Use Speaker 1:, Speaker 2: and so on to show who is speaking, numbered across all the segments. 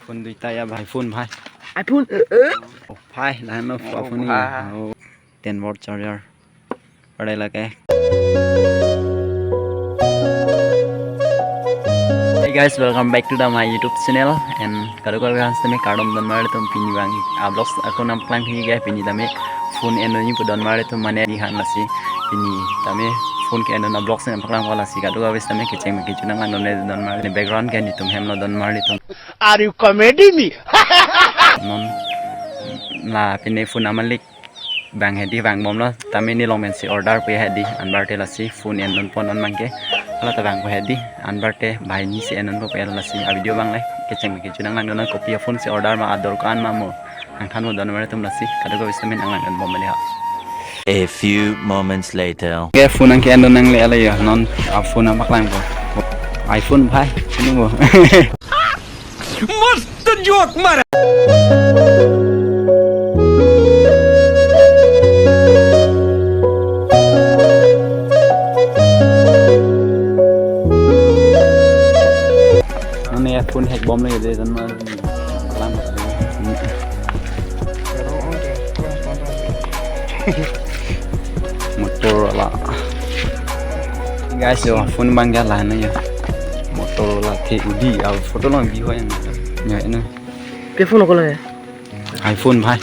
Speaker 1: phone đôi tay à bài phone bài
Speaker 2: iPhone
Speaker 1: bài là nó phone này 10V charger ở đây là cái Hey guys, welcome back to my YouTube channel and kalau kalian sedang kardom dan mari tum pini bang vlogs aku namplang hi guys pini tame phone eno ni pudon mari tum mane di han lasi pini tame phone ke eno na vlogs na paklang wala si kalau kalian tame keceng maki chunang an don mari background ke ni tum hemno don mari tum
Speaker 2: Are you comedy me?
Speaker 1: non la pini phone amalik bang hedi bang bom lo tame ni long men si order pe hedi anbarte lasi phone eno pon on mangke kalau tabang ko hedi anbarte bhai ni se anon ko pe lasi a video bang lai keceng maki chunang lang don copy phone si order ma ador kan ma mo ang than mo don mari tum lasi kalau ko bisamin ang lang bom mali ha.
Speaker 3: A few moments later.
Speaker 1: Cái phone anh kia nang lẹ là gì non phone ang baklang ko iPhone bhai đúng không
Speaker 2: Must joke mara.
Speaker 1: này phun hạch bom này để dân mà làm motor là guys yo phun bang ra là này motor là thì Urii à photo nó bị hoài nhảy nữa
Speaker 2: Cái phone nó có là
Speaker 1: iPhone bhai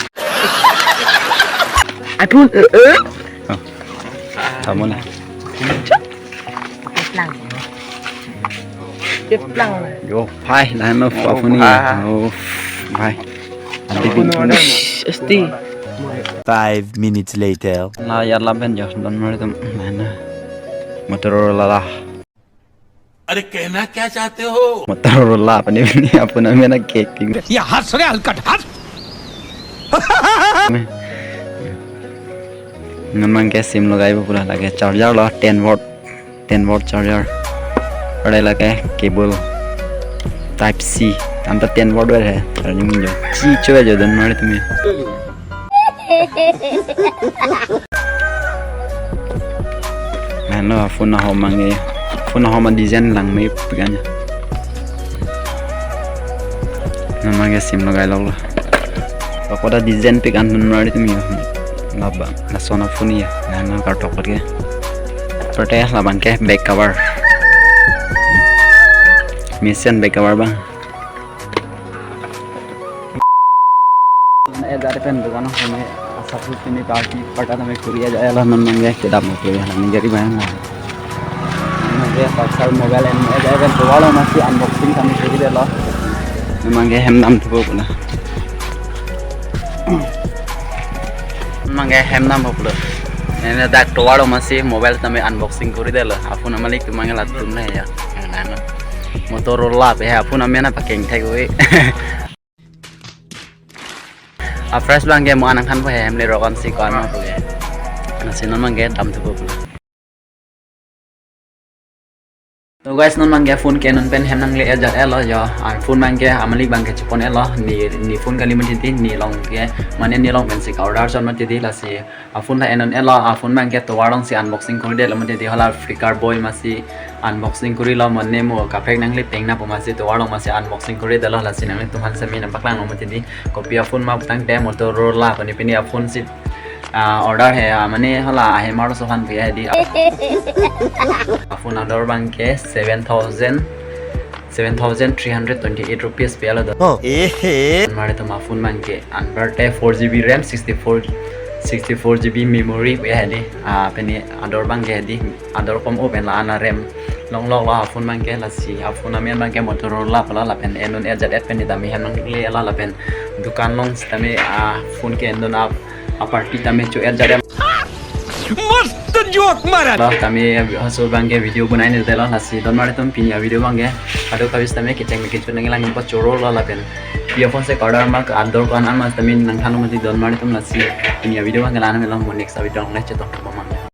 Speaker 2: iPhone
Speaker 1: thầm muốn này
Speaker 2: Cái plăng
Speaker 1: yo bhai là nó phone này bhai
Speaker 2: ST
Speaker 3: 5 minutes later.
Speaker 1: là ya làm bên giờ don mari tum mana Motorola lah
Speaker 3: अरे कहना क्या चाहते हो?
Speaker 1: Motorola apa nih ini apa namanya cake
Speaker 2: Ya hats re halkat hats
Speaker 1: memang cái sim लगाई वो पूरा लगे चार्जर लो 10V charger ở đây là cái cable type C हम तो 10V rồi है और nhưng जो chi chơi giờ đừng nói tụi mình nó phone nào mà nghe phone nào mà design lằng mấy cái nhá nó mang cái sim लगाई लो và có design pick ăn nói tụi mình là Sony phone ya nó cả top cái pertaya là bằng cái back cover mission back cover bang nãy giờ pen dukan home asaput ini party pada tame kuria jaya lah non mangge kedap mo kuria ni jadi bang mangge pasal mobile en jaya pen wala masih unboxing kami kuria lo mangge hem nam thu pula mangge hem nam pula ini dak wala masih mobile tame unboxing kuria lo apun amalik mangge latum na ya nana Motorola pe apun amena pakai thai oi fresh bang ke mo anang khan pa hem le rokan si kon ma puge na sinon mang ge dam thu pula तो guys non mang ge phone canon pen hem nang le ejat elo yo iPhone mang ge amali bang ke chupon elo ni phone kali mati ti ni long ge mane ni long pen si order son mati ti la si phone la enon elo phone mang ge to warong si unboxing kori de lo mati ti hala flicker boy masi unboxing kori lo mane mo ka phek nang le peng na po masi to warong masi unboxing kori de lo la si nang le tuman sa mi na paklang lo mati ti copy phone ma tang te Motorola pani pini phone si order है माने हला है मारो सोहन पे है दी phone order bang ke 7,328 rupees पे आला दो हमारे तो phone bang के unbarte 4GB RAM 64GB memory पे है दी पेनी order bang के है दी order कम open ला ana RAM long long la phone bang ke la si phone amen bang ke Motorola pala la pen enon ejat pen ni tami han le la pen dukan long tami phone ke enon party tame cho ejat
Speaker 2: Must joke mara.
Speaker 1: lah kami hasil bangke video bunain itu lah nasi don mari tum pinya video bangke aduh kabis tame keceng keceng nang lang pas coro lah pen earphone se order mak andor kan an mas tame nang thanu mati don mari tum nasi pinya video bangke lana melang next video nang cetok